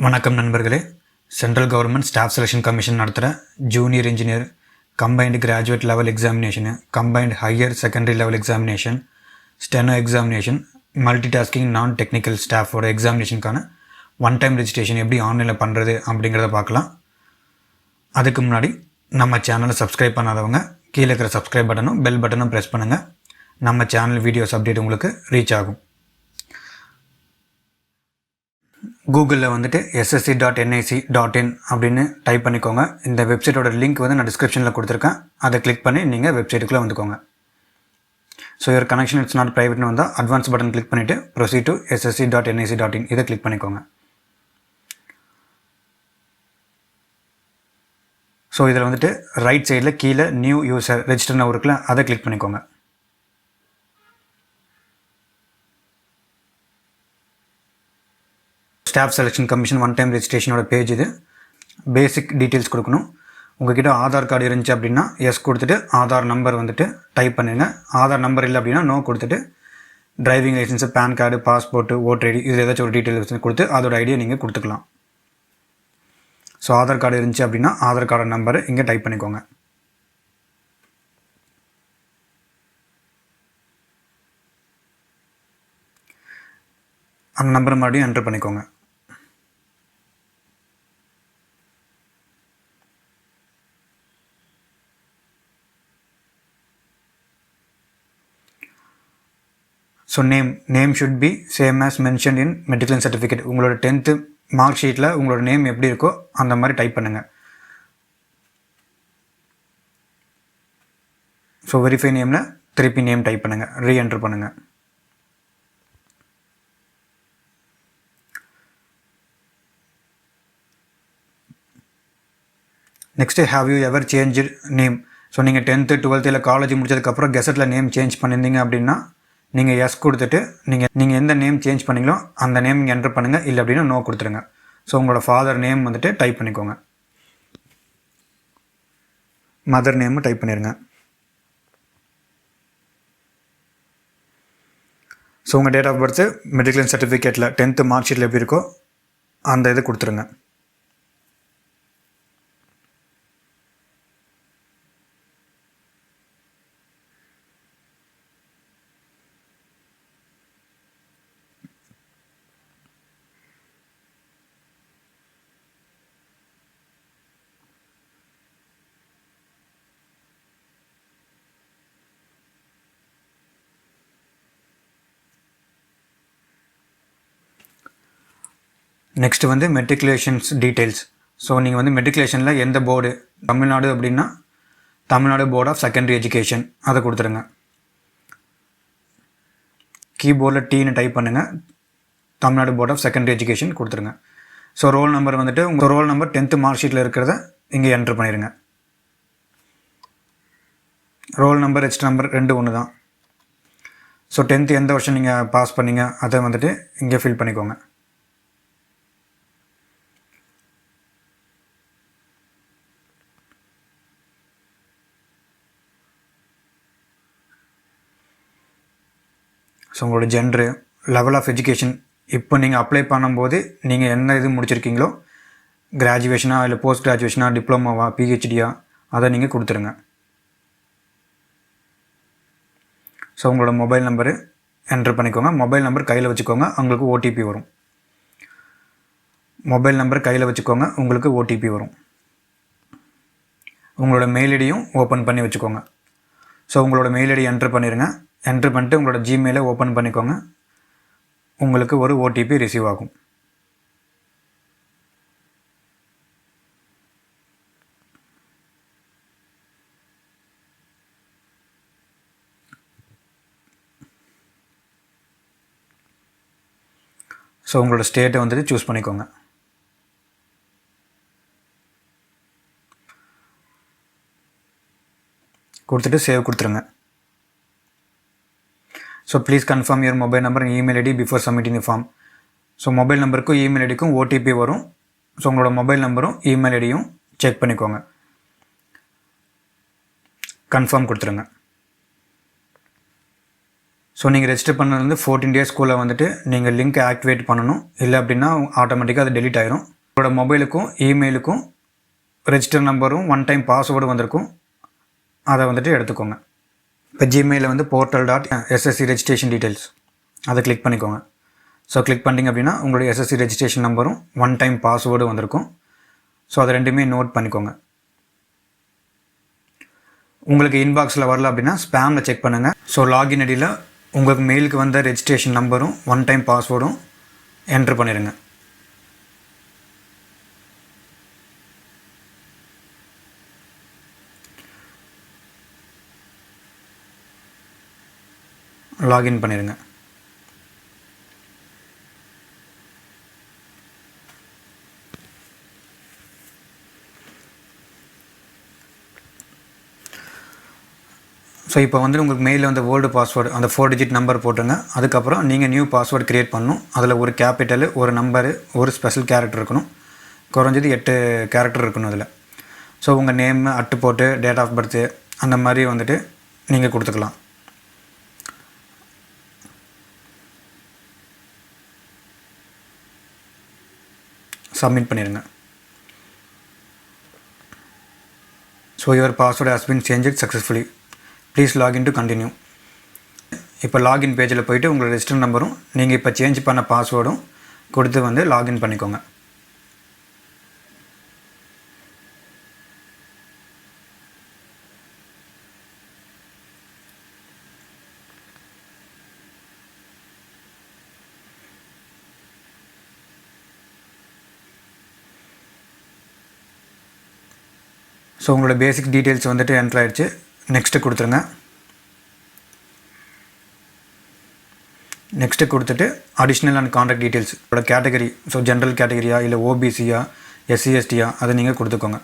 வணக்கம் நண்பர்களே. Central government staff selection commission நடத்துகிற junior engineer combined graduate level examination, combined higher secondary level examination, steno examination, multi tasking non technical ஸ்டாஃபோட எக்ஸாமினேஷனுக்கான one time registration எப்படி ஆன்லைனில் பண்ணுறது அப்படிங்கிறத பார்க்கலாம். அதுக்கு முன்னாடி நம்ம சேனலை சப்ஸ்கிரைப் பண்ணாதவங்க கீழே இருக்கிற சப்ஸ்கிரைப் பட்டனும் பெல் பட்டனும் ப்ரெஸ் பண்ணுங்கள். நம்ம சேனல் வீடியோஸ் அப்டேட் உங்களுக்கு ரீச் ஆகும். கூகுளில் வந்துட்டு ssc.nic.in அப்படின்னு டைப் பண்ணிக்கோங்க. இந்த வெப்சைட்டோட லிங்க் நான் டிஸ்கிரிப்ஷனில் கொடுத்துருக்கேன். அதை கிளிக் பண்ணி நீங்கள் வெப்சைட்டுக்குள்ளே வந்துக்கோங்க. So your connection it's not ப்ரைவேட்னு வந்தால் அட்வான்ஸ் பட்டன் கிளிக் பண்ணிவிட்டு ப்ரொசீட் டு ssc.nic.in இதை கிளிக் பண்ணிக்கோங்க. ஸோ இதில் வந்துட்டு ரைட் சைடில் கீழே நியூ யூசர் ரெஜிஸ்டர்னு இருக்குல்ல, அதை கிளிக் பண்ணிக்கோங்க. Staff selection commission one time ரெஜிஸ்ட்ரேஷனோட பேஜ் இது. பேசிக் டீட்டெயில்ஸ் கொடுக்கணும். உங்கள்கிட்ட ஆதார் கார்டு இருந்துச்சு அப்படின்னா எஸ் கொடுத்துட்டு ஆதார் நம்பர் வந்துட்டு டைப் பண்ணுங்கள். ஆதார் நம்பர் இல்லை அப்படின்னா நோ கொடுத்துட்டு driving license, pan card, passport, voter ID இது ஏதாச்சும் ஒரு டீட்டெயில்ஸ் கொடுத்து அதோட ஐடியை நீங்கள் கொடுத்துக்கலாம். ஸோ ஆதார் கார்டு இருந்துச்சு அப்படின்னா ஆதார் கார்டு நம்பரை இங்கே டைப் பண்ணிக்கோங்க. அந்த நம்பரை மறுபடியும் என்டர் பண்ணிக்கோங்க. So name should be same as mention in matriculation certificate. உங்களோட 10th மார்க் ஷீட்டில் உங்களோட நேம் எப்படி இருக்கோ அந்த மாதிரி டைப் பண்ணுங்கள். ஸோ வெரிஃபை நேமில் திருப்பி நேம் டைப் பண்ணுங்கள், ரீஎன்ட்ரு பண்ணுங்கள். Next have you ever change name. So நீங்கள் 10th 12th இல்லை காலேஜ் முடிச்சதுக்கப்புறம் கெசட்டில் நேம் சேஞ்ச் பண்ணியிருந்தீங்க அப்படின்னா நீங்கள் எஸ் கொடுத்துட்டு நீங்கள் எந்த நேம் சேஞ்ச் பண்ணிங்களோ அந்த நேம் இங்கே என்டர் பண்ணுங்கள். இல்லை அப்படின்னா நோ கொடுத்துருங்க. ஸோ உங்களோட ஃபாதர் நேம் வந்துட்டு டைப் பண்ணிக்கோங்க. மதர் நேமு டைப் பண்ணிடுங்க. ஸோ உங்கள் டேட் ஆஃப் பர்த்து மெட்ரிகுலேஷன் சர்டிஃபிகேட்டில் 10th மார்க் ஷீட்டில் எப்படி இருக்கோ அந்த இது கொடுத்துருங்க. Next matriculations details. ஸோ நீங்கள் மெட்ரிகுலேஷனில் எந்த போர்டு, தமிழ்நாடு அப்படின்னா Tamil Nadu board of secondary education அதை கொடுத்துருங்க. கீபோர்டில் டீன்னு டைப் பண்ணுங்கள், Tamil Nadu board of secondary education கொடுத்துருங்க. ஸோ ரோல் நம்பர் உங்கள் ரோல் நம்பர் 10th மார்க் ஷீட்டில் இருக்கிறத இங்கே என்ட்ரு பண்ணிடுங்க. ரோல் நம்பர் ரெஜிஸ்டர் நம்பர் 2 ஒன்று தான். ஸோ 10th எந்த வருஷம் நீங்கள் பாஸ் பண்ணீங்க அதை இங்கே ஃபில் பண்ணிக்கோங்க. ஸோ உங்களோட ஜென்ரு, லெவல் ஆஃப் எஜுகேஷன், இப்போ நீங்கள் அப்ளை பண்ணும்போது நீங்கள் என்ன இது முடிச்சிருக்கீங்களோ, கிராஜுவேஷனாக இல்லை போஸ்ட் கிராஜுவேஷனாக, டிப்ளமோவா, பிஹெச்டியா, அதை நீங்கள் கொடுத்துருங்க. ஸோ உங்களோட மொபைல் நம்பரு என்ட்ரு பண்ணிக்கோங்க. மொபைல் நம்பர் கையில் வச்சுக்கோங்க, உங்களுக்கு ஓடிபி வரும். மொபைல் நம்பர் கையில் வச்சுக்கோங்க, உங்களுக்கு ஓடிபி வரும். உங்களோட மெயில் ஐடியும் ஓப்பன் பண்ணி வச்சுக்கோங்க. ஸோ உங்களோட மெயில் ஐடி என்ட்ரு பண்ணிடுங்க. என்ட்ரு பண்ணிட்டு உங்களோட ஜிமெயிலை ஓப்பன் பண்ணிக்கோங்க. உங்களுக்கு ஒரு ஓடிபி ரிசீவ் ஆகும். ஸோ உங்களோட ஸ்டேட்டை சூஸ் பண்ணிக்கோங்க. கொடுத்துட்டு சேவ் கொடுத்துருங்க. So please confirm your mobile number and email ID before submitting the form. So mobile நம்பருக்கும் இமெயில் ஐடிக்கும் ஓடிபி வரும். ஸோ உங்களோட மொபைல் நம்பரும் இமெயில் ஐடியும் செக் பண்ணிக்கோங்க. கன்ஃபார்ம் கொடுத்துருங்க. ஸோ நீங்கள் ரெஜிஸ்டர் பண்ணது 14 டேஸ்க்குள்ளே வந்துட்டு நீங்கள் லிங்க் ஆக்டிவேட் பண்ணணும். இல்லை அப்படின்னா ஆட்டோமேட்டிக்காக அது டெலிட் ஆயிரும். உங்களோட மொபைலுக்கும் இமெயிலுக்கும் ரெஜிஸ்டர் நம்பரும் 1 டைம் பாஸ்வேர்டு வந்திருக்கும். அதை வந்துட்டு எடுத்துக்கோங்க. இப்போ ஜிமெயிலில் வந்து portal.ssc registration details அதை கிளிக் பண்ணிக்கோங்க. ஸோ கிளிக் பண்ணிங்க அப்படின்னா உங்களுடைய எஸ்எஸ்சி ரெஜிஸ்ட்ரேஷன் நம்பரும் 1 டைம் பாஸ்வேர்டு வந்திருக்கும். ஸோ அதை ரெண்டுமே நோட் பண்ணிக்கோங்க. உங்களுக்கு இன்பாக்ஸில் வரல அப்படின்னா ஸ்பேமில் செக் பண்ணுங்கள். ஸோ லாகின் ஐடியில் உங்களுக்கு மெயிலுக்கு வந்த ரெஜிஸ்ட்ரேஷன் நம்பரும் 1 டைம் பாஸ்வேர்டும் என்ட்ரு பண்ணிடுங்க. லாகின் பண்ணிடுங்க. ஸோ இப்போ வந்து உங்களுக்கு மெயிலில் வந்து ஓல்டு பாஸ்வேர்டு அந்த 4 டிஜிட் நம்பர் போட்டுருங்க. அதுக்கப்புறம் நீங்கள் நியூ பாஸ்வேர்டு க்ரியேட் பண்ணணும். அதில் ஒரு கேபிட்டலு, ஒரு நம்பரு, ஒரு ஸ்பெஷல் கேரக்டர் இருக்கணும். குறைஞ்சது 8 கேரக்டர் இருக்கணும் அதில். ஸோ உங்கள் நேம் அட்டு போட்டு டேட் ஆஃப் பர்த்து அந்த மாதிரி வந்துட்டு நீங்கள் கொடுத்துக்கலாம். சப்மிட் பண்ணிடுங்க. So your password has been changed successfully. Please login to continue. இப்போ லாகின் பேஜில் போய்ட்டு உங்களோட ரெஜிஸ்டர் நம்பரும் நீங்கள் இப்போ சேஞ்ச் பண்ண பாஸ்வேர்டும் கொடுத்து வந்து லாகின் பண்ணிக்கோங்க. ஸோ உங்களோட பேசிக் டீட்டெயில்ஸ் வந்துட்டு என்ட்ரு ஆகிடுச்சு. நெக்ஸ்ட்டு கொடுத்துருங்க. நெக்ஸ்ட்டு கொடுத்துட்டு அடிஷ்னல் அண்ட் கான்டாக்ட் டீட்டெயில்ஸ் உங்களோட கேட்டகரி, ஸோ ஜென்ரல் கேட்டகரியா இல்லை ஓபிசியா எஸ்சிஎஸ்டியா அதை நீங்கள் கொடுத்துக்கோங்க.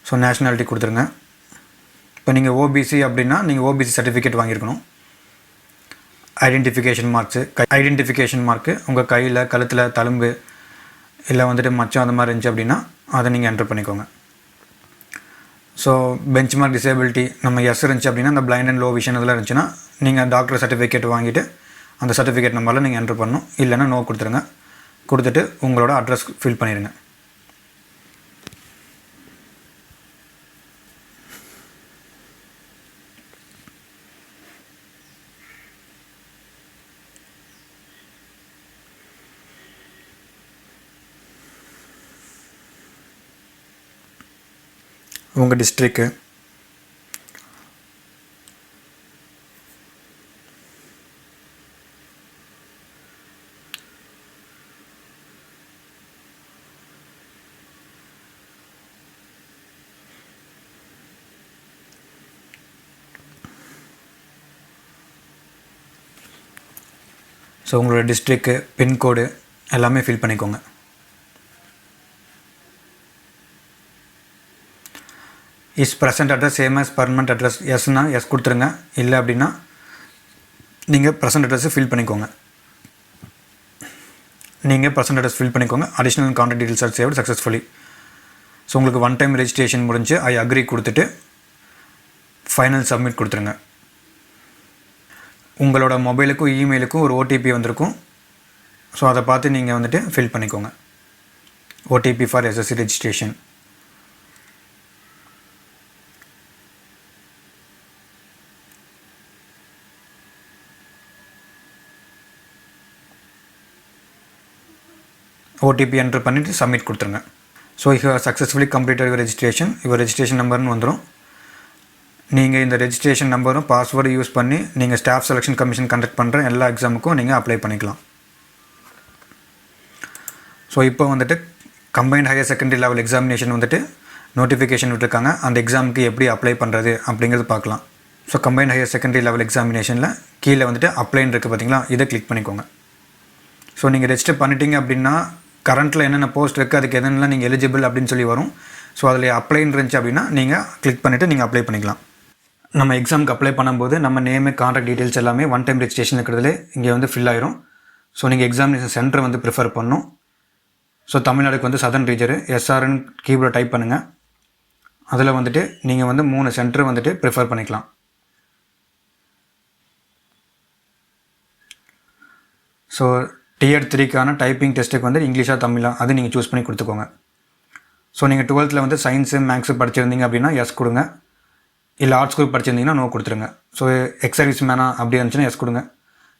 ஸோ நேஷ்னாலிட்டி கொடுத்துருங்க. இப்போ நீங்கள் ஓபிசி அப்படின்னா நீங்கள் ஓபிசி சர்டிஃபிகேட் வாங்கியிருக்கணும். ஐடென்டிஃபிகேஷன் மார்க்கு உங்கள் கையில், கழுத்தில், தழும்பு இல்லை வந்துட்டு மச்சம் அந்த மாதிரி இருந்துச்சு அப்படின்னா அதை நீங்கள் என்ட்ரு பண்ணிக்கோங்க. ஸோ பெஞ்ச்மார்க் டிசேபிலிட்டி நம்ம எஸ் இருந்துச்சு அப்படின்னா அந்த பிளைண்ட் அண்ட் லோ விஷன் இதெல்லாம் இருந்துச்சுன்னா நீங்கள் டாக்டர் சர்டிஃபிகேட் வாங்கிட்டு அந்த சர்டிஃபிகேட் நம்பரில் நீங்கள் என்ட்ரு பண்ணணும். இல்லைன்னா நோ கொடுத்துருங்க. கொடுத்துட்டு உங்களோட அட்ரஸ் ஃபில் பண்ணிடுங்க. உங்கள் டிஸ்ட்ரிக்கு, ஸோ உங்களோட டிஸ்ட்ரிக்கு, பின்கோடு எல்லாமே ஃபில் பண்ணிக்கோங்க. Is present address same as permanent address எஸ்னா எஸ் கொடுத்துருங்க. இல்லை அப்படின்னா நீங்கள் ப்ரெசன்ட் அட்ரஸை ஃபில் பண்ணிக்கோங்க. Additional contact details are saved successfully. So உங்களுக்கு 1 டைம் ரெஜிஸ்ட்ரேஷன் முடிஞ்சு ஐ அக்ரி கொடுத்துட்டு ஃபைனல் சப்மிட் கொடுத்துருங்க. உங்களோட மொபைலுக்கும் இமெயிலுக்கும் ஒரு ஓடிபி வந்திருக்கும். ஸோ அதை பார்த்து நீங்கள் வந்துட்டு ஃபில் பண்ணிக்கோங்க. OTP for SSC registration. OTP enter பண்ணிவிட்டு சப்மிட் கொடுத்துருங்க. So you successfully completed your registration. Your registration நம்பர்னு வந்துடும். நீங்கள் இந்த ரெஜிஸ்ட்ரேஷன் நம்பரும் பாஸ்வேர்டு யூஸ் பண்ணி நீங்கள் ஸ்டாஃப் செலெக்ஷன் கமிஷன் கண்டக்ட் பண்ணுற எல்லா எக்ஸாமுக்கும் நீங்கள் அப்ளை பண்ணிக்கலாம். ஸோ இப்போ வந்துட்டு combined higher secondary level examination வந்துட்டு நோட்டிஃபிகேஷன் விட்டுருக்காங்க. அந்த எக்ஸாமுக்கு எப்படி அப்ளை பண்ணுறது அப்படிங்கிறது பார்க்கலாம். So combined higher secondary level எக்ஸாமினேஷனில் கீழே வந்துட்டு அப்ளைன்னு இருக்குது பார்த்தீங்களா, இதை கிளிக் பண்ணிக்கோங்க. ஸோ நீங்கள் ரெஜிஸ்டர் பண்ணிட்டீங்க அப்படின்னா கரண்ட்டில் என்னென்ன போஸ்ட் இருக்குது, அதுக்கு என்னென்னலாம் நீங்கள் எலிஜிபிள் அப்படின்னு சொல்லி வரும். ஸோ அதில் அப்ளைன்னு இருந்துச்சு அப்படின்னா நீங்கள் கிளிக் பண்ணிவிட்டு நீங்கள் அப்ளை பண்ணிக்கலாம். நம்ம எக்ஸாமுக்கு அப்ளை பண்ணும்போது நம்ம நேமு, கான்டாக்ட் டீட்டெயில்ஸ் எல்லாமே 1 டைம் ரெஜிஸ்ட்ரேஷன் இருக்கிறதுலே இங்கே வந்து ஃபில் ஆயிரும். ஸோ நீங்கள் எக்ஸாமினேஷன் சென்டர் வந்து ப்ரிஃபர் பண்ணணும். ஸோ தமிழ்நாடுக்கு வந்து சதர்ன் ரீஜரு எஸ்ஆர்என் கீபோர்டில் டைப் பண்ணுங்கள். அதில் வந்துட்டு நீங்கள் வந்து 3 சென்டர் வந்துட்டு ப்ரிஃபர் பண்ணிக்கலாம். ஸோ Tier 3க்கான டைப்பிங் டெஸ்ட்டுக்கு வந்து இங்கிலீஷாக தமிழா அது நீங்கள் சூஸ் பண்ணி கொடுத்துக்கோங்க. ஸோ நீங்கள் 12th வந்து சயின்ஸு மேக்ஸு படிச்சிருந்தீங்க அப்படின்னா எஸ் கொடுங்க. இல்லை ஆர்ட்ஸ் குரூப் படிச்சிருந்தீங்கன்னா நோ கொடுத்துருங்க. ஸோ எக்ஸ் சர்வீஸ் மேனா அப்படி இருந்துச்சுன்னா எஸ் கொடுங்க.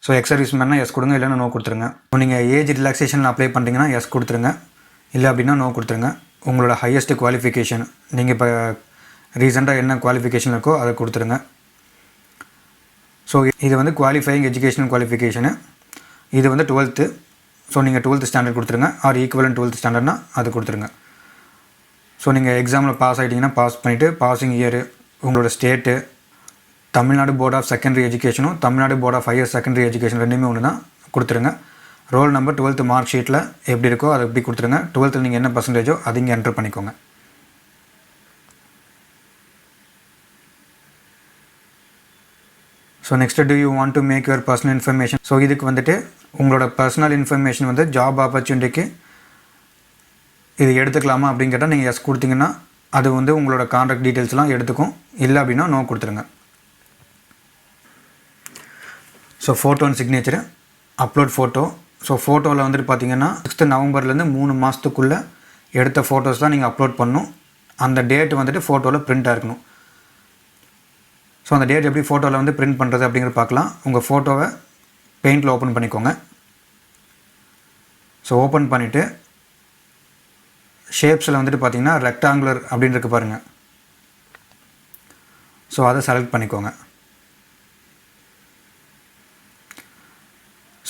ஸோ எக்ஸ் சர்வீஸ் மேனா எஸ் கொடுங்க, இல்லைன்னா நோ கொடுத்துருங்க. ஸோ நீங்கள் ஏஜ் ரிலாக்ஸேஷன் அப்ளை பண்ணுறீங்கன்னா எஸ் கொடுத்துருங்க, இல்லை அப்படின்னா நோ கொடுத்துருங்க. உங்களோட ஹையஸ்ட் குவாலிஃபிகேஷன் நீங்கள் இப்போ ரீசெண்டாக என்ன குவாலிஃபிகேஷன் இருக்கோ அதை கொடுத்துருங்க. ஸோ இது வந்து குவாலிஃபையிங் எஜுகேஷனல் குவாலிஃபிகேஷனு. இது வந்து 12th. ஸோ நீங்கள் 12th ஸ்டாண்டர்ட் கொடுத்துருங்க, ஆர் ஈக்குவலன் 12th ஸ்டாண்டர்ட்னா அது கொடுத்துருங்க. ஸோ நீங்கள் எக்ஸாமில் பாஸ் ஆகிட்டிங்கன்னா பாஸ் பண்ணிவிட்டு பாசிங் இயரு, உங்களோட state, Tamil Nadu board of secondary எஜுகேஷனும் Tamil Nadu board of higher secondary education ரெண்டுமே ஒன்று தான் கொடுத்துருங்க. ரோல் நம்பர் 12th மார்க் ஷீட்டில் எப்படி இருக்கோ அதை எப்படி கொடுத்துருங்க. 12th நீங்கள் என்ன பர்சன்டேஜோ அது இங்கே என்ட்ரு பண்ணிக்கோங்க. So next do you want to make your personal information. So இதுக்கு வந்துட்டு உங்களோட பர்சனல் இன்ஃபர்மேஷன் வந்து ஜாப் ஆப்பர்ச்சுனிட்டிக்கு இது எடுத்துக்கலாமா அப்படின்னு கேட்டால் நீங்கள் எஸ் கொடுத்தீங்கன்னா அது வந்து உங்களோட கான்டாக்ட் டீட்டெயில்ஸ்லாம் எடுத்துக்கும், இல்லை அப்படின்னா நோ கொடுத்துருங்க. So photo and signature, upload photo. So ஃபோட்டோவில் வந்துட்டு பார்த்தீங்கன்னா 6th நவம்பர்லேருந்து 3 மாதத்துக்குள்ளே எடுத்த ஃபோட்டோஸ் தான் நீங்கள் அப்லோட் பண்ணணும். அந்த டேட் வந்துட்டு ஃபோட்டோவில் பிரிண்ட்டாக இருக்கணும். ஸோ அந்த டேட் எப்படி ஃபோட்டோவில் வந்து பிரிண்ட் பண்ணுறது அப்படிங்கிறத பார்க்கலாம். உங்கள் ஃபோட்டோவை பெயிண்டில் ஓப்பன் பண்ணிக்கோங்க. ஸோ ஓப்பன் பண்ணிவிட்டு ஷேப்ஸில் வந்துட்டு பார்த்தீங்கன்னா ரெக்டாங்குலர் அப்படின்னு இருக்கு பாருங்கள். ஸோ அதை செலக்ட் பண்ணிக்கோங்க.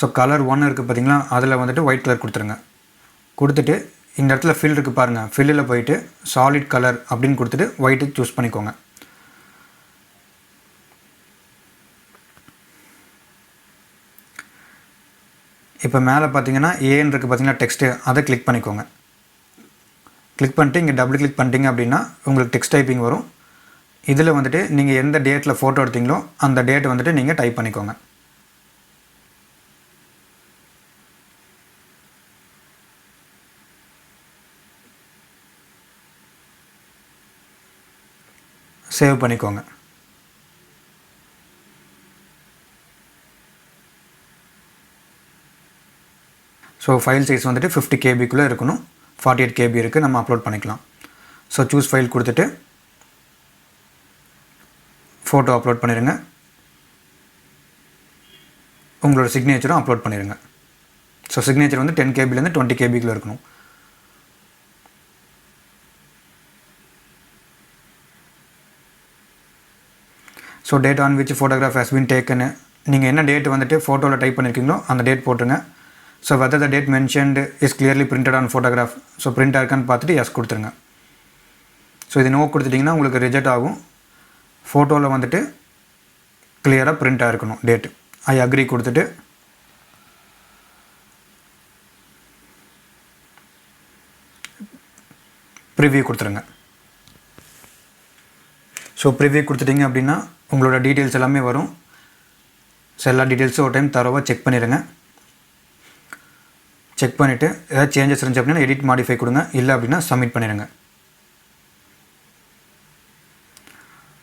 ஸோ கலர் 1 இருக்குது பார்த்தீங்களா, அதில் வந்துட்டு ஒயிட் கலர் கொடுத்துருங்க. கொடுத்துட்டு இந்த இடத்துல ஃபில் இருக்குது பாருங்கள், ஃபில்லில் போயிட்டு சாலிட் கலர் அப்படின்னு கொடுத்துட்டு ஒயிட்டு சூஸ் பண்ணிக்கோங்க. இப்போ மேலே பார்த்தீங்கன்னா ஏன்னு இருக்குது பார்த்தீங்கன்னா டெக்ஸ்ட்டு, அதை கிளிக் பண்ணிக்கோங்க. கிளிக் பண்ணிட்டு இங்கே டபுள் கிளிக் பண்ணிட்டீங்க அப்படின்னா உங்களுக்கு டெக்ஸ்ட் டைப்பிங் வரும். இதில் வந்துட்டு நீங்கள் எந்த டேட்டில் ஃபோட்டோ எடுத்தீங்களோ அந்த டேட்டை வந்துட்டு நீங்கள் டைப் பண்ணிக்கோங்க. சேவ் பண்ணிக்கோங்க. ஸோ ஃபைல் சைஸ் வந்துட்டு 50 KBக்குள்ளே இருக்கணும். 48 KB இருக்குது, நம்ம அப்லோட் பண்ணிக்கலாம். ஸோ சூஸ் ஃபைல் கொடுத்துட்டு ஃபோட்டோ அப்லோட் பண்ணிடுங்க. உங்களோட சிக்னேச்சரும் அப்லோட் பண்ணிடுங்க. ஸோ சிக்னேச்சர் வந்து 10 KBலேருந்து 20 KBக்குள்ளே இருக்கணும். So date on which photograph has been taken, நீங்கள் என்ன டேட் வந்துட்டு ஃபோட்டோவில் டைப் பண்ணியிருக்கீங்களோ அந்த டேட் போட்டுருங்க. So whether the date mentioned is clearly printed on photograph. So பிரிண்டாக இருக்கான்னு பார்த்துட்டு எஸ் கொடுத்துருங்க. ஸோ இது நோ கொடுத்துட்டிங்கன்னா உங்களுக்கு ரிஜெக்ட் ஆகும். ஃபோட்டோவில் வந்துட்டு கிளியராக பிரிண்டாக இருக்கணும் டேட்டு. ஐ அக்ரி கொடுத்துட்டு ப்ரிவ்யூ கொடுத்துருங்க. ஸோ ப்ரிவ்யூ கொடுத்துட்டிங்க அப்படின்னா உங்களோட டீட்டெயில்ஸ் எல்லாமே வரும். ஸோ எல்லா டீட்டெயில்ஸும் ஒரு டைம் தரோவாக செக் பண்ணிடுங்க. செக் பண்ணிவிட்டு ஏதாவது சேஞ்சஸ் இருந்துச்சு அப்படின்னா எடிட் மாடிஃபை கொடுங்க, இல்லை அப்படின்னா சப்மிட் பண்ணிடுங்க.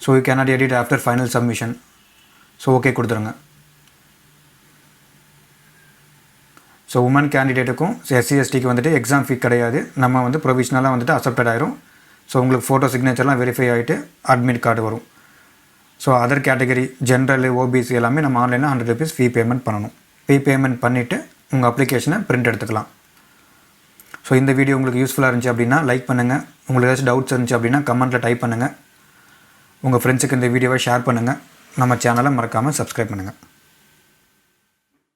So you cannot edit after final submission. So okay கொடுத்துருங்க. ஸோ உமன் கேண்டிடேட்டுக்கும் SC STக்கு வந்துட்டு எக்ஸாம் ஃபீ கிடையாது. நம்ம வந்து ப்ரொவிஷ்னலாக வந்துட்டு அக்செப்டட் ஆயிரும். ஸோ உங்களுக்கு ஃபோட்டோ சிக்னேச்சர்லாம் வெரிஃபை ஆகிட்டு அட்மிட் கார்டு வரும். So other category general OBC எல்லாமே நம்ம ஆன்லைனில் 100 rupees ஃபீ பேமெண்ட் பண்ணணும். ஃபீ பேமெண்ட் பண்ணிவிட்டு உங்கள் அப்ளிகேஷனை பிரிண்ட் எடுத்துக்கலாம். ஸோ இந்த வீடியோ உங்களுக்கு யூஸ்ஃபுல்லாக இருந்துச்சு அப்படின்னா லைக் பண்ணுங்கள். உங்களுக்கு ஏதாச்சும் டவுட்ஸ் இருந்துச்சு அப்படின்னா கமெண்ட்டில் டைப் பண்ணுங்கள். உங்கள் ஃப்ரெண்ட்ஸுக்கு இந்த வீடியோவை ஷேர் பண்ணுங்கள். நம்ம சேனலை மறக்காமல் சப்ஸ்கிரைப் பண்ணுங்கள்.